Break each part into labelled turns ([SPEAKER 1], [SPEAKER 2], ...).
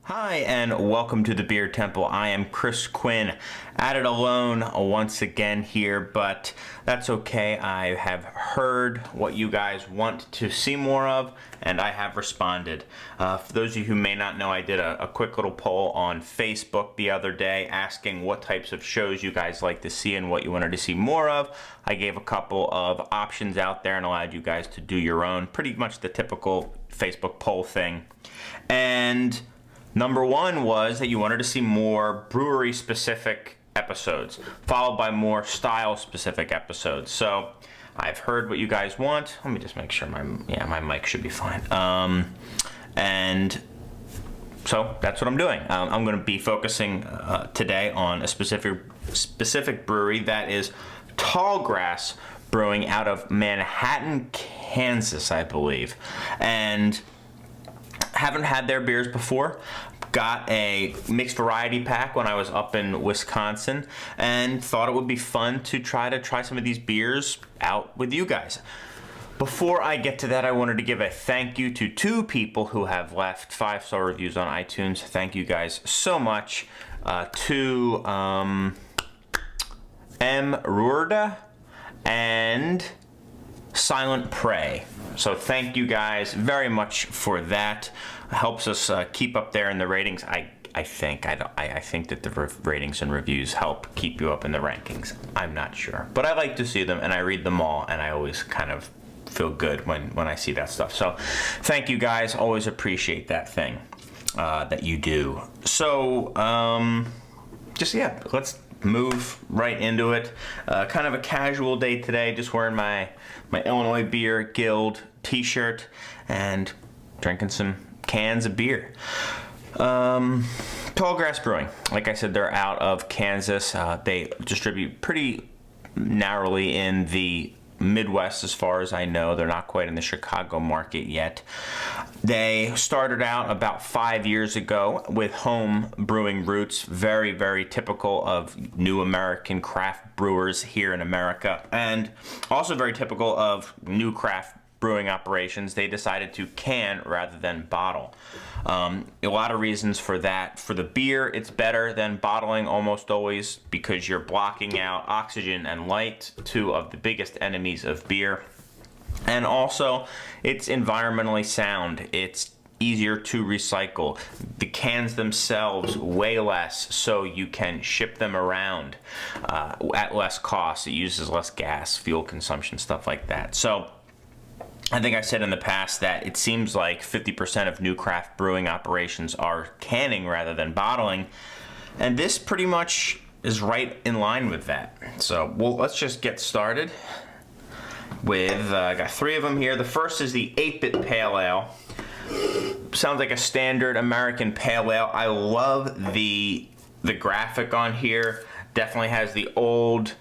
[SPEAKER 1] Hi and welcome to the Beer Temple. I am Chris Quinn, at it alone once again here, but that's okay. I have heard what you guys want to see more of, and I have responded. For those of you who may not know, I did a quick little poll on Facebook the other day asking what types of shows you guys like to see and what you wanted to see more of. I gave a couple of options out there and allowed you guys to do your own, pretty much the typical Facebook poll thing. And number one was that you wanted to see more brewery-specific episodes, followed by more style-specific episodes. So I've heard what you guys want. Let me just make sure my mic should be fine. And so that's what I'm doing. I'm going to be focusing today on a specific brewery that is Tallgrass Brewing out of Manhattan, Kansas, I believe. And haven't had their beers before. Got a mixed variety pack when I was up in Wisconsin and thought it would be fun to try some of these beers out with you guys. Before I get to that, I wanted to give a thank you to two people who have left 5-star reviews on iTunes. Thank you guys so much. To M. Ruerda and Silent Prey. So thank you guys very much for that. It helps us keep up there in the ratings. I think that the ratings and reviews help keep you up in the rankings. I'm not sure, but I like to see them and I read them all, and I always kind of feel good when I see that stuff. So thank you guys. Always appreciate that thing that you do. So let's move right into it. Kind of a casual day today, just wearing my Illinois Beer Guild t-shirt and drinking some cans of beer. Tallgrass Brewing, like I said, they're out of Kansas. They distribute pretty narrowly in the Midwest as far as I know. They're not quite in the Chicago market yet. They started out about 5 years ago with home brewing roots, very, very typical of new American craft brewers here in America, and also very typical of new craft brewing operations. They decided to can rather than bottle. A lot of reasons for that. For the beer, it's better than bottling almost always because you're blocking out oxygen and light, two of the biggest enemies of beer. And also, it's environmentally sound. It's easier to recycle. The cans themselves weigh less, so you can ship them around at less cost. It uses less gas, fuel consumption, stuff like that. So I think I said in the past that it seems like 50% of new craft brewing operations are canning rather than bottling, and this pretty much is right in line with that. So, well, let's just get started with, I got three of them here. The first is the 8-Bit Pale Ale. Sounds like a standard American Pale Ale. I love the graphic on here. Definitely has the old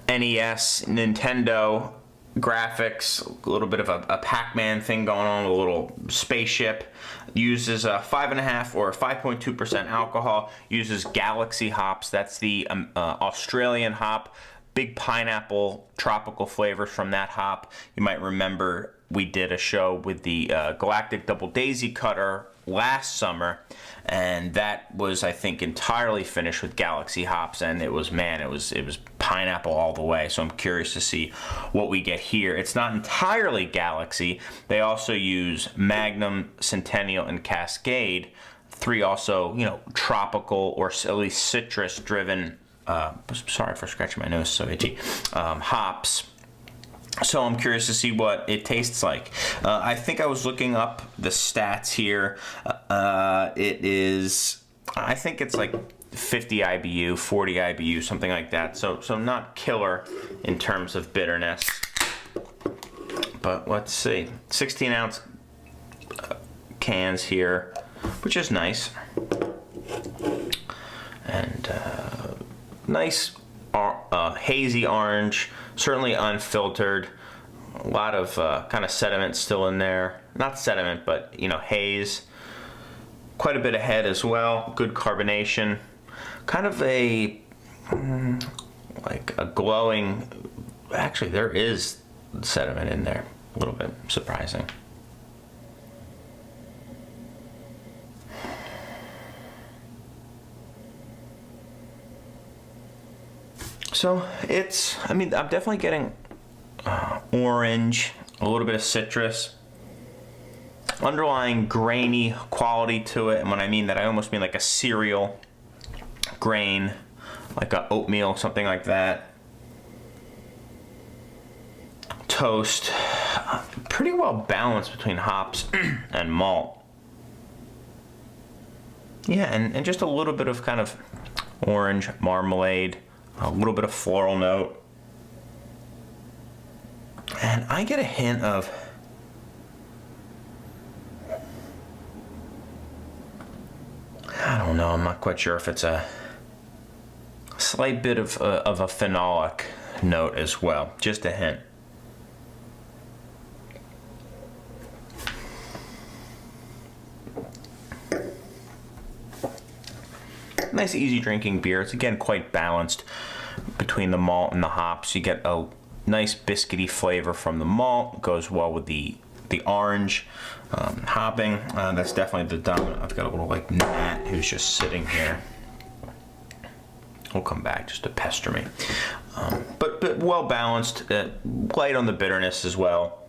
[SPEAKER 1] NES, Nintendo graphics, a little bit of a Pac-Man thing going on, a little spaceship. Uses 5.5 or 5.2% alcohol. Uses Galaxy hops. That's the Australian hop. Big pineapple tropical flavors from that hop. You might remember we did a show with the Galactic Double Daisy Cutter last summer, and that was, I think, entirely finished with Galaxy hops, and it was pineapple all the way. So I'm curious to see what we get here. It's not entirely Galaxy. They also use Magnum, Centennial, and Cascade. Three also, tropical or at least citrus-driven. Sorry for scratching my nose, so itchy. Hops. So I'm curious to see what it tastes like. I think I was looking up the stats here. It is, I think it's like 50 IBU, 40 IBU, something like that. So not killer in terms of bitterness. But let's see. 16-ounce cans here, which is nice. And nice hazy orange, certainly unfiltered. A lot of kind of sediment still in there. Not sediment, but haze. Quite a bit of head as well. Good carbonation. Kind of like a glowing. Actually, there is sediment in there. A little bit surprising. So it's, I mean, I'm definitely getting orange, a little bit of citrus, underlying grainy quality to it. And when I mean that, I almost mean like a cereal grain, like a oatmeal, something like that. Toast, pretty well balanced between hops and malt. Yeah, and just a little bit of kind of orange marmalade, a little bit of floral note. And I get a hint of I don't know, I'm not quite sure if it's a slight bit of a phenolic note as well, just a hint. Nice easy drinking beer. It's again quite balanced between the malt and the hops. You get a nice biscuity flavor from the malt, goes well with the orange hopping. That's definitely the dominant. I've got a little like gnat who's just sitting here. He'll come back just to pester me. But well balanced, light on the bitterness as well.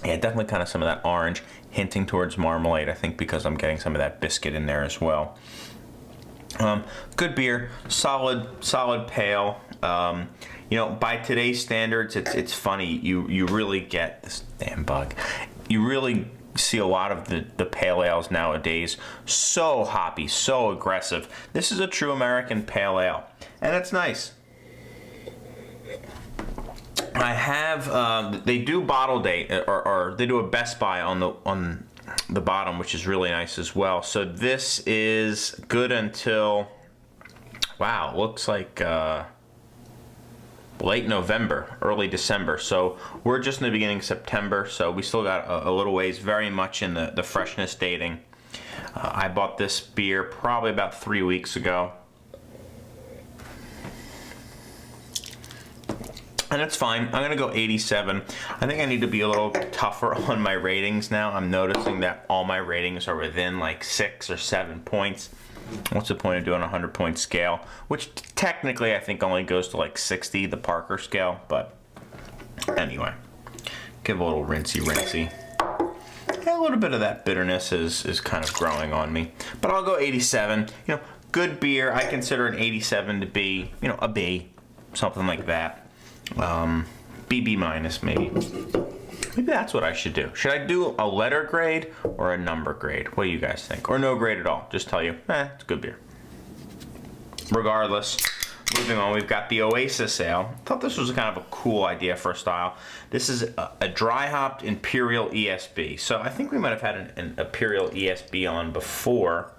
[SPEAKER 1] Yeah, definitely kind of some of that orange, hinting towards marmalade, I think, because I'm getting some of that biscuit in there as well. Good beer, solid pale. You know, by today's standards, it's funny. You really get this damn bug. You really see a lot of the pale ales nowadays. So hoppy, so aggressive. This is a true American pale ale, and it's nice. I have they do bottle date or they do a Best By on the bottom, which is really nice as well. So this is good until, wow, looks like late November, early December. So we're just in the beginning of September, so we still got a little ways, very much in the freshness dating. I bought this beer probably about 3 weeks ago. And it's fine. I'm going to go 87. I think I need to be a little tougher on my ratings now. I'm noticing that all my ratings are within like 6 or 7 points. What's the point of doing a 100-point scale? Which technically I think only goes to like 60, the Parker scale. But anyway, give a little rinsey. Yeah, a little bit of that bitterness is kind of growing on me. But I'll go 87. You know, good beer. I consider an 87 to be, you know, a B, something like that. BB minus maybe. Maybe that's what I should do. Should I do a letter grade or a number grade? What do you guys think? Or no grade at all? Just tell you, it's good beer. Regardless, moving on, we've got the Oasis Ale. I thought this was kind of a cool idea for a style. This is a dry hopped Imperial ESB. So I think we might have had an Imperial ESB on before.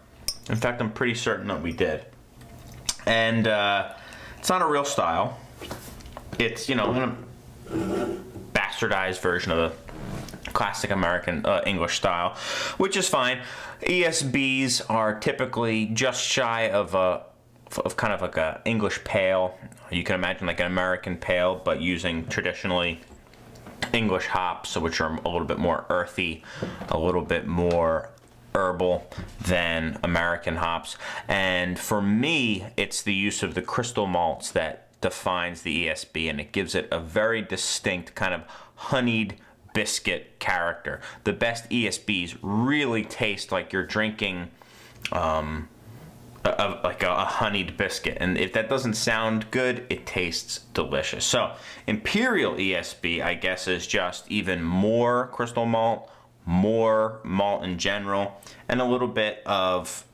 [SPEAKER 1] In fact, I'm pretty certain that we did. And it's not a real style. It's, you know, a bastardized version of the classic American English style, which is fine. ESBs are typically just shy of kind of like a English pale. You can imagine like an American pale, but using traditionally English hops, which are a little bit more earthy, a little bit more herbal than American hops. And for me, it's the use of the crystal malts that defines the ESB, and it gives it a very distinct kind of honeyed biscuit character. The best ESBs really taste like you're drinking like a honeyed biscuit, and if that doesn't sound good, it tastes delicious. So Imperial ESB, I guess, is just even more crystal malt, more malt in general, and a little bit of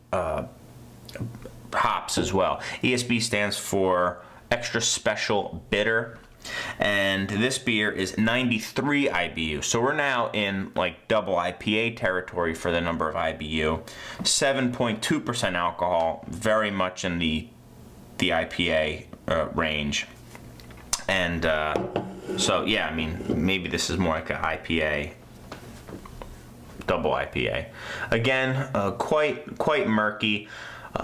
[SPEAKER 1] hops as well. ESB stands for extra special bitter, and this beer is 93 IBU. So we're now in like double IPA territory for the number of IBU. 7.2% alcohol, very much in the IPA range. And so yeah, I mean, maybe this is more like an IPA, double IPA. Again, quite murky.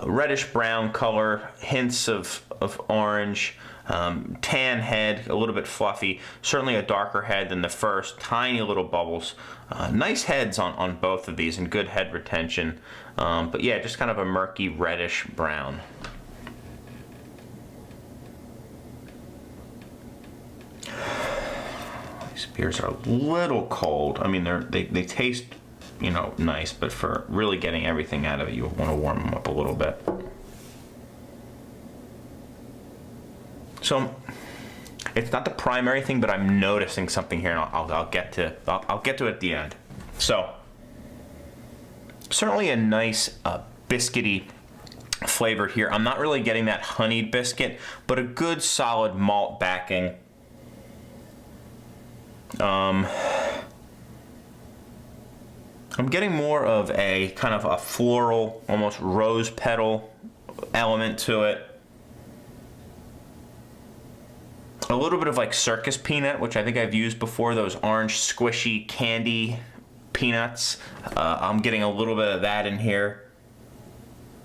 [SPEAKER 1] Reddish brown color, hints of orange, tan head, a little bit fluffy, certainly a darker head than the first, tiny little bubbles. Nice heads on both of these and good head retention. But yeah, just kind of a murky reddish brown. These beers are a little cold. I mean, they taste, you know, nice, but for really getting everything out of it, you want to warm them up a little bit. So it's not the primary thing, but I'm noticing something here, and I'll get to it at the end. So certainly a nice biscuity flavor here. I'm not really getting that honeyed biscuit, but a good solid malt backing. I'm getting more of a kind of a floral, almost rose petal element to it. A little bit of like circus peanut, which I think I've used before, those orange squishy candy peanuts. I'm getting a little bit of that in here.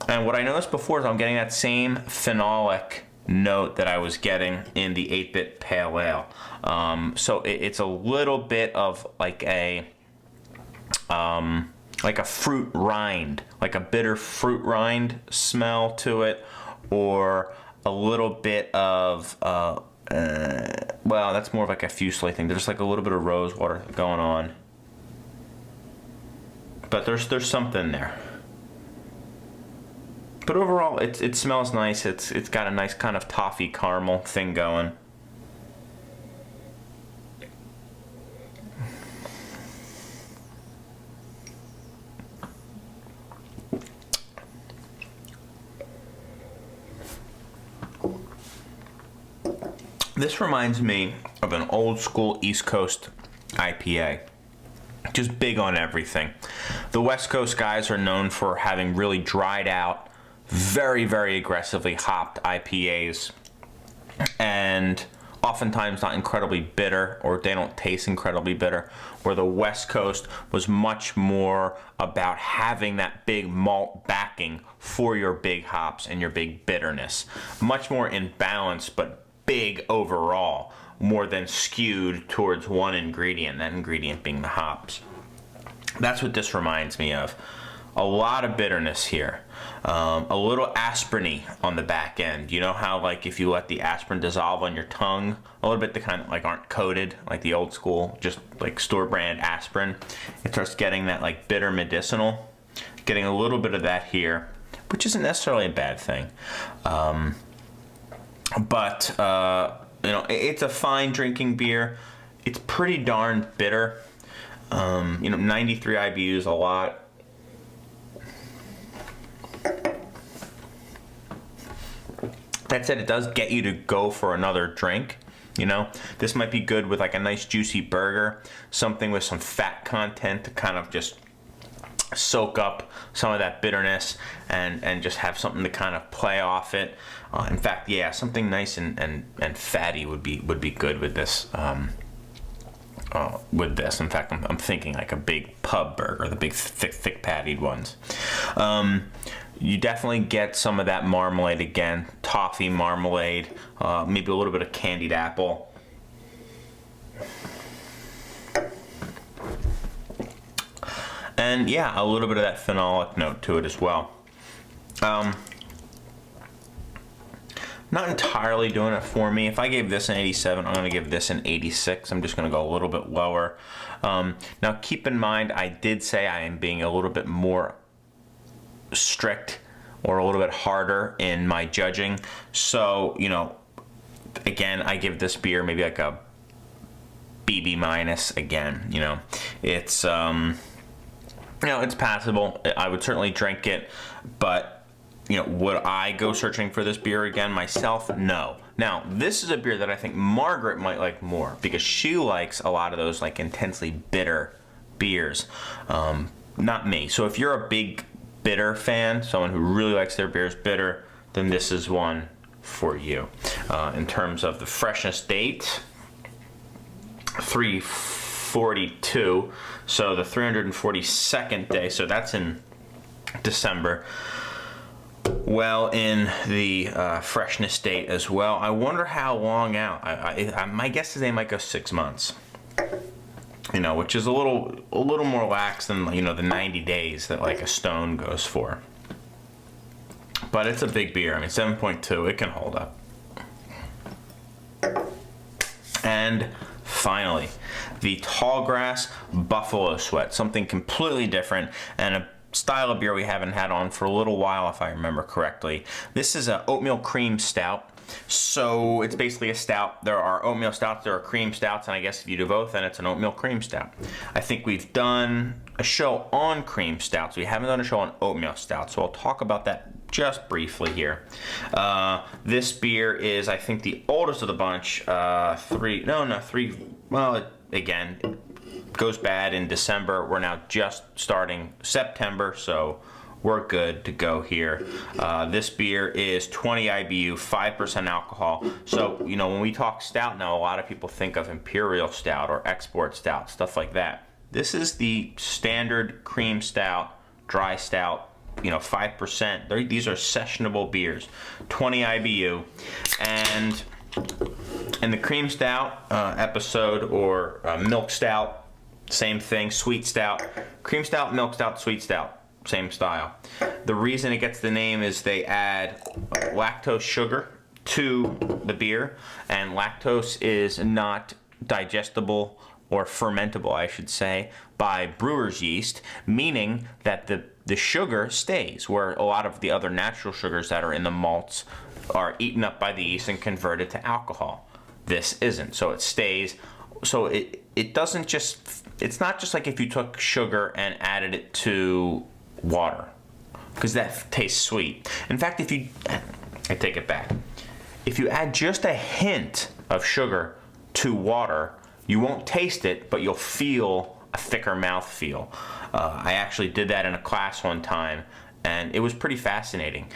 [SPEAKER 1] And what I noticed before is I'm getting that same phenolic note that I was getting in the 8-bit pale ale. So it's a little bit of like a fruit rind, like a bitter fruit rind smell to it, or a little bit of well, that's more of like a fuseli thing. There's like a little bit of rose water going on, but there's something there. But overall, it smells nice. It's got a nice kind of toffee caramel thing going. This reminds me of an old school East Coast IPA. Just big on everything. The West Coast guys are known for having really dried out, very, very aggressively hopped IPAs, and oftentimes not incredibly bitter, or they don't taste incredibly bitter, where the West Coast was much more about having that big malt backing for your big hops and your big bitterness. Much more in balance, but big overall, more than skewed towards one ingredient, that ingredient being the hops. That's what this reminds me of. A lot of bitterness here. A little aspirin-y on the back end. You know how, like, if you let the aspirin dissolve on your tongue, a little bit, the kind of like aren't coated, like the old school, just like store brand aspirin. It starts getting that like bitter medicinal. Getting a little bit of that here, which isn't necessarily a bad thing. But you know, it's a fine drinking beer. It's pretty darn bitter. You know, 93 IBU is a lot. That said, it does get you to go for another drink. You know, this might be good with like a nice juicy burger, something with some fat content to kind of just soak up some of that bitterness and just have something to kind of play off it. In fact, yeah, something nice and fatty would be good with this. In fact, I'm thinking like a big pub burger, the big thick pattied ones. You definitely get some of that marmalade again, toffee marmalade, maybe a little bit of candied apple. And yeah, a little bit of that phenolic note to it as well. Not entirely doing it for me. If I gave this an 87, I'm going to give this an 86. I'm just going to go a little bit lower. Now keep in mind, I did say I am being a little bit more strict or a little bit harder in my judging. So, you know, again, I give this beer maybe like a BB minus again. You know, it's you know, it's passable. I would certainly drink it, but you know, would I go searching for this beer again myself? No. Now, this is a beer that I think Margaret might like more because she likes a lot of those like intensely bitter beers. Not me. So if you're a big bitter fan, someone who really likes their beers bitter, then this is one for you. In terms of the freshness date, 3/42. So the 342nd day. So that's in December. Well, in the freshness date as well. I wonder how long out. My guess is they might go 6 months. which is a little more lax than, the 90 days that like a Stone goes for. But it's a big beer. I mean, 7.2, it can hold up. And finally, the Tallgrass Buffalo Sweat, something completely different and a style of beer we haven't had on for a little while, if I remember correctly. This is a oatmeal cream stout. So it's basically a stout. There are oatmeal stouts, there are cream stouts, and I guess if you do both, then it's an oatmeal cream stout. I think we've done a show on cream stouts. We haven't done a show on oatmeal stouts, so I'll talk about that just briefly here. This beer is, I think, the oldest of the bunch. Three. Well, again, it goes bad in December. We're now just starting September, so we're good to go here. This beer is 20 IBU, 5% alcohol. So, when we talk stout now, a lot of people think of Imperial Stout or Export Stout, stuff like that. This is the standard cream stout, dry stout, 5%. These are sessionable beers, 20 IBU. And in the cream stout episode, or milk stout, same thing, sweet stout. Cream stout, milk stout, sweet stout. Same style. The reason it gets the name is they add lactose sugar to the beer, and lactose is not digestible or fermentable, I should say, by brewer's yeast, meaning that the sugar stays, where a lot of the other natural sugars that are in the malts are eaten up by the yeast and converted to alcohol. This isn't, so it stays. So it doesn't just, it's not just like if you took sugar and added it to water, because that tastes sweet. In fact, I take it back. If you add just a hint of sugar to water, you won't taste it, but you'll feel a thicker mouthfeel. I actually did that in a class one time, and it was pretty fascinating.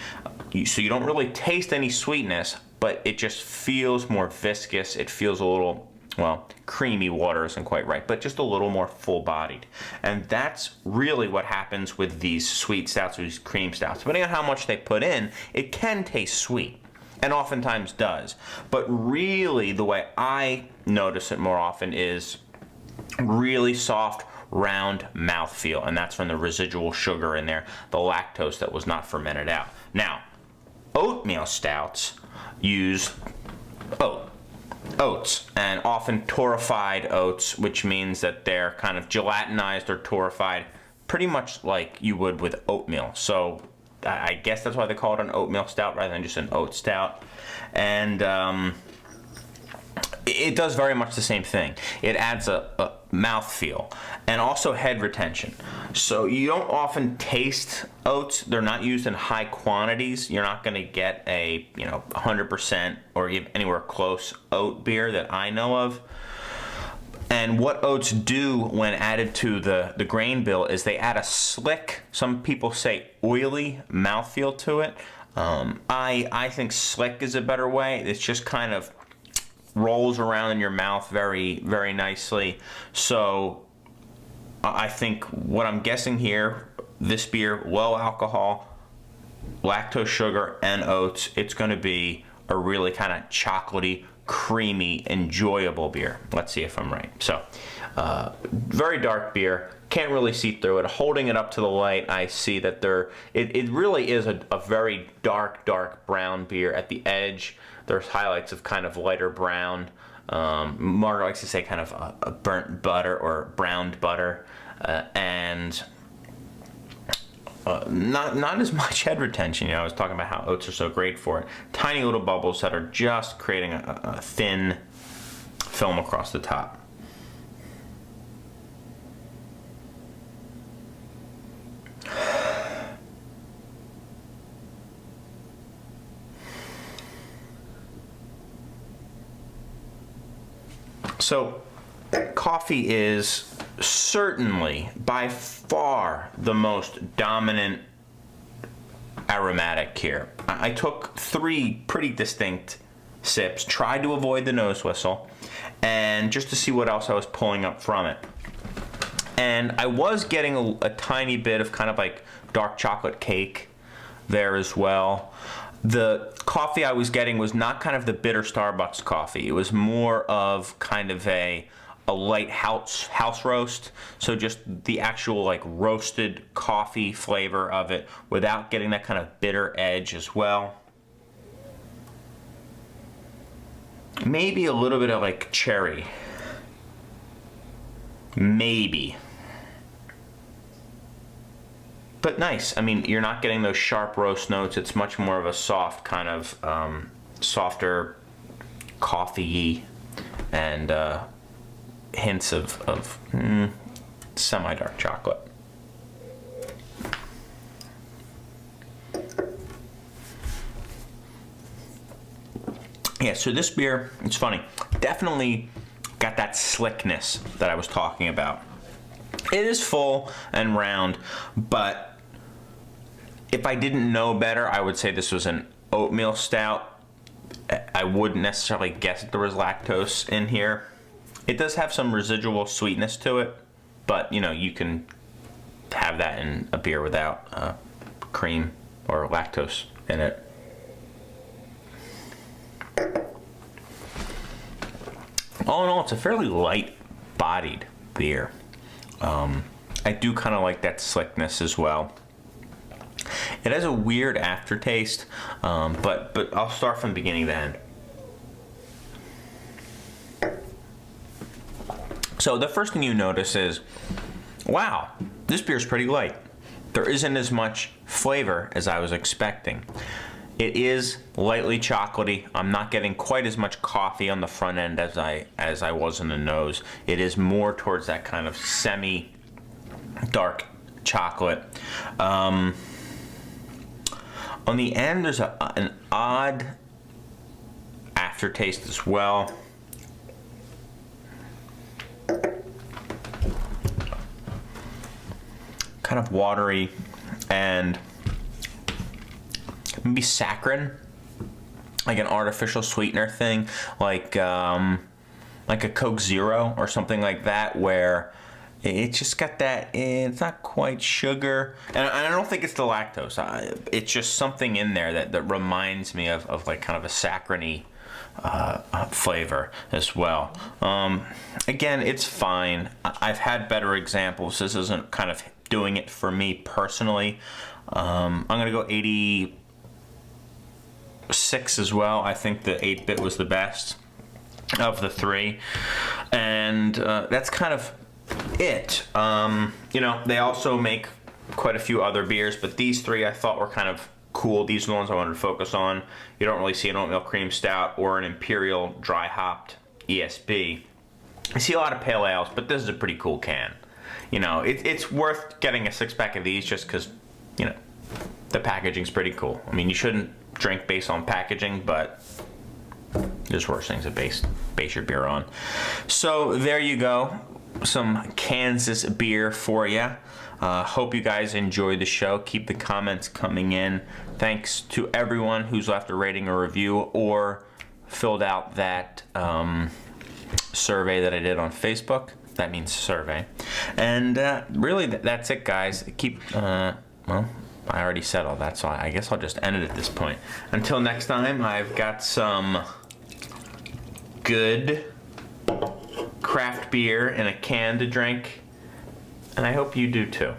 [SPEAKER 1] So you don't really taste any sweetness, but it just feels more viscous. It feels a little, creamy. Water isn't quite right, but just a little more full-bodied. And that's really what happens with these sweet stouts or these cream stouts. Depending on how much they put in, it can taste sweet, and oftentimes does. But really, the way I notice it more often is really soft, round mouthfeel, and that's from the residual sugar in there, the lactose that was not fermented out. Now, oatmeal stouts use oats, and often torrefied oats, which means that they're kind of gelatinized or torrefied, pretty much like you would with oatmeal. So I guess that's why they call it an oatmeal stout rather than just an oat stout. And it does very much the same thing. It adds a mouthfeel and also head retention. So you don't often taste oats. They're not used in high quantities. You're not going to get a 100% or even anywhere close oat beer that I know of. And what oats do when added to the grain bill is they add a slick, some people say oily mouthfeel to it. I think slick is a better way. It's just kind of rolls around in your mouth very, very nicely. So I think what I'm guessing here, this beer, low alcohol, lactose sugar, and oats, it's going to be a really kind of chocolatey, creamy, enjoyable beer. Let's see if I'm right. So very dark beer. Can't really see through it. Holding it up to the light, I see that it really is a very dark brown beer at the edge. There's highlights of kind of lighter brown. Margaret likes to say kind of a burnt butter or browned butter, and not as much head retention. I was talking about how oats are so great for it. Tiny little bubbles that are just creating a thin film across the top. So, coffee is certainly by far the most dominant aromatic here. I took 3 pretty distinct sips, tried to avoid the nose whistle, and just to see what else I was pulling up from it. And I was getting a tiny bit of kind of like dark chocolate cake there as well. The coffee I was getting was not kind of the bitter Starbucks coffee. It was more of kind of a a light house roast, so just the actual like roasted coffee flavor of it without getting that kind of bitter edge as well. Maybe a little bit of like cherry. Maybe. But nice. I mean, you're not getting those sharp roast notes. It's much more of a soft kind of softer coffee-y and hints of semi-dark chocolate. Yeah, so this beer, it's funny, definitely got that slickness that I was talking about. It is full and round, but if I didn't know better, I would say this was an oatmeal stout. I wouldn't necessarily guess that there was lactose in here. It does have some residual sweetness to it, but you know, you can have that in a beer without cream or lactose in it. All in all, it's a fairly light-bodied beer. I do kind of like that slickness as well. It has a weird aftertaste, but I'll start from beginning to end. So the first thing you notice is, wow, this beer's pretty light. There isn't as much flavor as I was expecting. It is lightly chocolatey. I'm not getting quite as much coffee on the front end as I was in the nose. It is more towards that kind of semi-dark chocolate. On the end, there's an odd aftertaste as well. Kind of watery and maybe saccharine, like an artificial sweetener thing, like a Coke Zero or something like that, where it just got that, it's not quite sugar, and I don't think it's the lactose. It's just something in there that reminds me of like kind of a saccharine flavor as well. Again, it's fine. I've had better examples. This isn't kind of doing it for me personally. I'm gonna go 86 as well. I think the 8-bit was the best of the three, and that's kind of it. You know, they also make quite a few other beers, but these three I thought were kind of cool. These are the ones I wanted to focus on. You don't really see an oatmeal cream stout or an Imperial dry hopped ESB. I see a lot of pale ales, but this is a pretty cool can. You know, it's worth getting a 6-pack of these just because, you know, the packaging's pretty cool. I mean, you shouldn't drink based on packaging, but there's worse things to base your beer on. So there you go. Some Kansas beer for you. Hope you guys enjoyed the show. Keep the comments coming in. Thanks to everyone who's left a rating or review or filled out that survey that I did on Facebook. That means survey. And really, that's it, guys. Well, I already said all that, so I guess I'll just end it at this point. Until next time, I've got some good craft beer in a can to drink, and I hope you do too.